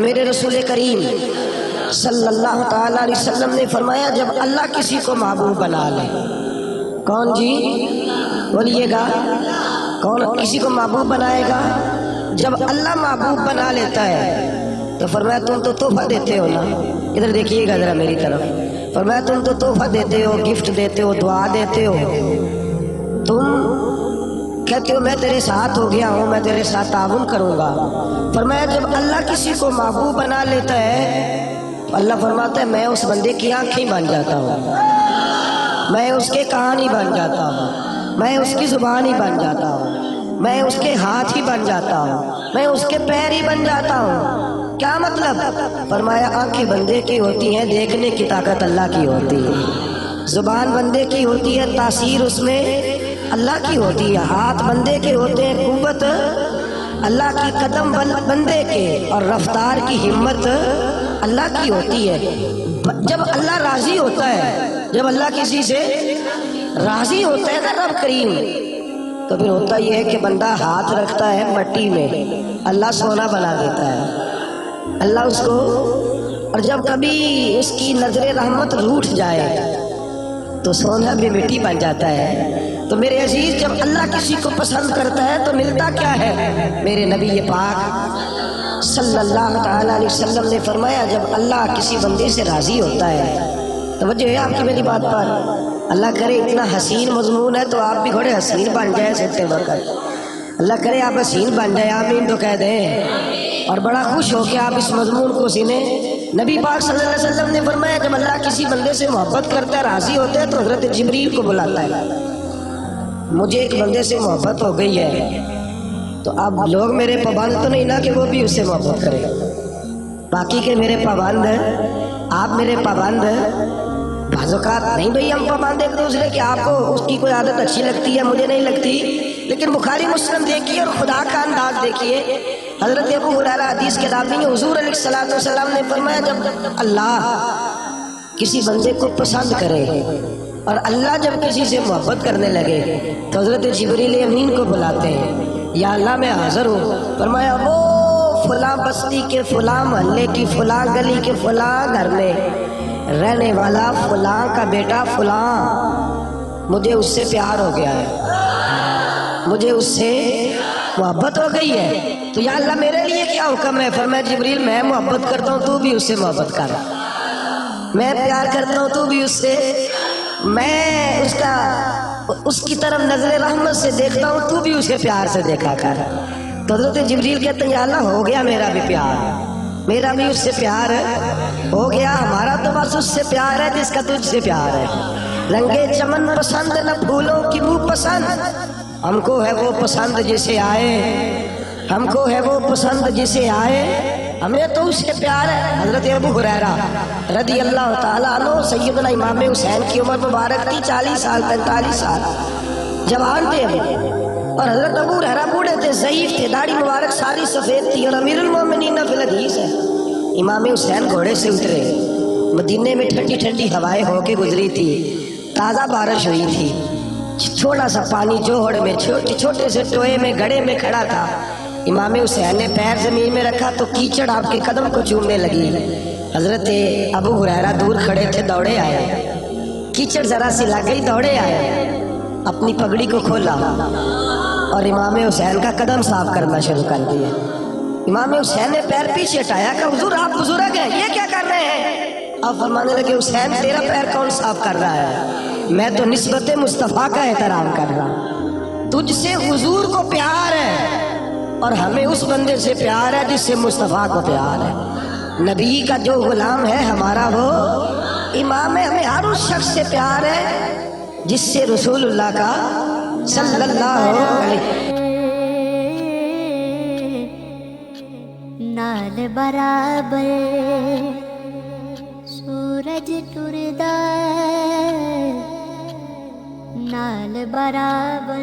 میرے رسول کریم صلی اللہ تعالیٰ علیہ وسلم نے فرمایا جب اللہ کسی کو محبوب بنا لے، کون جی بولیے گا، کون کسی کو محبوب بنائے گا؟ جب اللہ محبوب بنا لیتا ہے تو فرمایا تم تو تحفہ دیتے ہو نا، ادھر دیکھیے گا ذرا میری طرف، فرمایا تم تو تحفہ دیتے ہو، گفٹ دیتے ہو، دعا دیتے ہو، تم کہتے ہو میں تیرے ساتھ ہو گیا ہوں، میں تیرے ساتھ تعاون کروں گا۔ فرمایا جب اللہ کسی کو محبوب بنا لیتا ہے تو اللہ فرماتا ہے میں اس بندے کی آنکھیں بن جاتا ہوں، میں اس کے کان ہی بن جاتا ہوں، میں اس کی زبان ہی بن جاتا ہوں، میں اس کے ہاتھ ہی بن جاتا ہوں، میں اس کے پیر ہی بن جاتا ہوں۔ کیا مطلب؟ فرمایا آنکھیں بندے کی ہوتی ہیں، دیکھنے کی طاقت اللہ کی ہوتی ہے، زبان بندے کی ہوتی ہے، تاثیر اس میں اللہ کی ہوتی ہے، ہاتھ بندے کے ہوتے ہیں، قوت اللہ کی، قدم بندے کے، اور رفتار کی ہمت اللہ کی ہوتی ہے۔ جب اللہ راضی ہوتا ہے، جب اللہ کسی سے راضی ہوتا ہے نا رب کریم، تو پھر ہوتا یہ ہے کہ بندہ ہاتھ رکھتا ہے مٹی میں، اللہ سونا بنا دیتا ہے اللہ اس کو، اور جب کبھی اس کی نظر رحمت روٹھ جائے تو سونا بھی مٹی بن جاتا ہے۔ تو میرے عزیز جب اللہ کسی کو پسند کرتا ہے تو ملتا کیا ہے؟ میرے نبی پاک صلی اللہ تعالیٰ علیہ وسلم نے فرمایا جب اللہ کسی بندے سے راضی ہوتا ہے، توجہ ہے آپ کی میری بات پر، اللہ کرے اتنا حسین مضمون ہے تو آپ بھی تھوڑے حسین بن جائیں سنتے وقت، اللہ کرے آپ حسین بن جائیں، آمین تو کہہ دیں، اور بڑا خوش ہو کے آپ اس مضمون کو سنیں۔ نبی پاک صلی اللہ علیہ وسلم نے فرمایا جب اللہ کسی بندے سے محبت کرتا ہے، راضی ہوتا ہے، تو حضرت جبریل کو بلاتا ہے، مجھے ایک بندے سے محبت ہو گئی ہے، تو اب لوگ میرے پابند تو نہیں نا کہ وہ بھی اس سے محبت کرے، باقی کے میرے پابند ہیں، آپ میرے پابند ہیں، بعض اوقات نہیں بھئی ہم پابند ایک دوسرے کے، آپ کو اس کی کوئی عادت اچھی لگتی ہے، مجھے نہیں لگتی، لیکن بخاری مسلم دیکھیے اور خدا کا انداز دیکھیے، حضرت ابو ہریرہ حدیث کے راوی ہیں، حضور علیہ الصلوۃ والسلام نے فرمایا جب اللہ کسی بندے کو پسند کرے اور اللہ جب کسی سے محبت کرنے لگے تو حضرت جبریل امین کو بلاتے ہیں، یا اللہ میں حاضر ہوں، فرمایا وہ فلاں بستی کے فلاں محلے کی فلاں گلی کے فلاں گھر میں رہنے والا فلاں کا بیٹا فلاں، مجھے اس سے پیار ہو گیا ہے، مجھے اس سے محبت ہو گئی ہے، تو یا اللہ میرے لیے کیا حکم ہے؟ فرمایا جبریل میں محبت کرتا ہوں تو بھی اس سے محبت کر، میں پیار کرتا ہوں تو بھی اس سے، میں اس کی طرف نظر رحمت سے دیکھتا ہوں تو بھی اسے پیار سے دیکھا کر۔ تو حضرت جبریل کہتے ہیں یا اللہ ہو گیا میرا بھی پیار، میرا بھی اس سے پیار ہو گیا، ہمارا تو بس اس سے پیار ہے جس کا تجھ سے پیار ہے، رنگے چمن پسند نہ پھولوں کی بو پسند، ہم کو ہے وہ پسند جسے آئے، ہم کو ہے وہ پسند جسے آئے، ہمیں تو اس سے پیار ہے۔ حضرت ابو ہریرہ رضی اللہ تعالیٰ عنہ، سیدنا امام حسین کی عمر مبارک تھی 40 سال 45 سال، جوان تھے اور حضرت ابو ہریرہ بوڑھے تھے، ضعیف تھے، داڑھی مبارک ساری سفید تھی، اور امیر المومنین فی الحدیث ہے۔ امام حسین گھوڑے سے اترے، مدینے میں ٹھنڈی ٹھنڈی ہوائیں ہو کے گزری تھی، تازہ بارش ہوئی تھی، چھوٹا سا پانی جوہڑ میں چھوٹے سے ٹوئے میں گھڑے میں کھڑا تھا، امام حسین نے پیر زمین میں رکھا تو کیچڑ آپ کے قدم کو چومنے لگی، حضرت ابو ہریرہ دور کھڑے تھے، دوڑے آئے، کیچڑ ذرا سی لگ گئی، دوڑے آئے، اپنی پگڑی کو کھولا اور امام حسین کا قدم صاف کرنا شروع کر دیا۔ امام حسین نے پیر پیچھے ہٹایا کہ حضور آپ بزرگ ہیں، یہ کیا کر رہے ہیں؟ آپ فرمانے لگے حسین تیرا پیر کون صاف کر رہا ہے؟ میں تو نسبت مصطفیٰ کا احترام کر رہا ہوں، تجھ سے حضور کو پیار ہے اور ہمیں اس بندے سے پیار ہے جس سے مصطفیٰ کو پیار ہے، نبی کا جو غلام ہے ہمارا وہ امام ہے، ہمیں ہر اس شخص سے پیار ہے جس سے رسول اللہ کا صلی اللہ علیہ نال برابر سورج ٹردا، نال برابر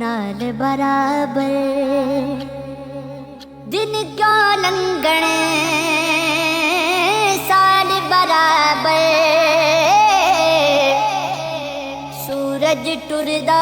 نال برابر دن کیوں لنگن سال برابر سورج ٹردا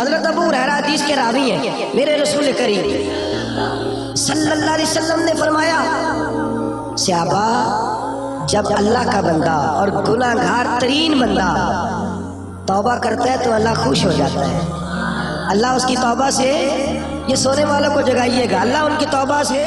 حضرت ابو ہریرہ حدیث کے راوی ہیں، میرے رسول کریم صلی اللہ علیہ وسلم نے فرمایا صحابہ جب اللہ کا بندہ اور گناہ گار ترین بندہ توبہ کرتا ہے تو اللہ خوش ہو جاتا ہے. اللہ اس کی توبہ سے، یہ سونے والوں کو جگائیے گا، اللہ ان کی توبہ سے